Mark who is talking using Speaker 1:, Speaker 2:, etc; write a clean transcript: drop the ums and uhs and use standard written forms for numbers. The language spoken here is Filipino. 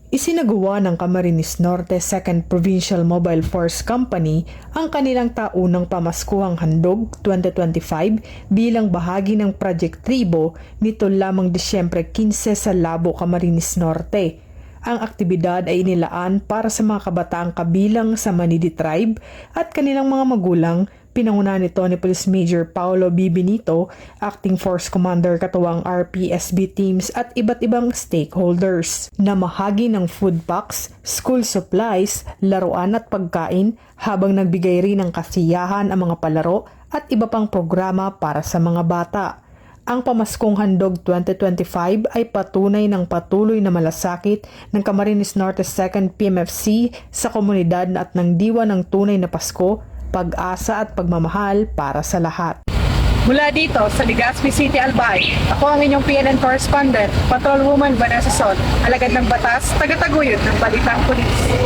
Speaker 1: Isinagawa ng Camarines Norte 2nd Provincial Mobile Force Company ang kanilang taunang pamaskuhang handog 2025 bilang bahagi ng Project Tribo nito lamang Disyembre 15 sa Labo, Camarines Norte. Ang aktibidad ay inilaan para sa mga kabataang kabilang sa Manidi Tribe at kanilang mga magulang. Pinangunahan nito ni Police Major Paulo B. Benito, Acting Force Commander katuwang RPSB teams at iba't ibang stakeholders. Namahagi ng food packs, school supplies, laruan at pagkain habang nagbigay rin ng kasiyahan ang mga palaro at iba pang programa para sa mga bata. Ang Pamaskong Handog 2025 ay patunay ng patuloy na malasakit ng Camarines Norte 2nd PMFC sa komunidad at ng diwa ng tunay na Pasko, pag-asa at pagmamahal para sa lahat.
Speaker 2: Mula dito sa Legazpi City, Albay, ako ang inyong PNN correspondent, Patrolwoman Vanessa Sol, alagad ng batas, tagataguyod ng Balitang Pulis.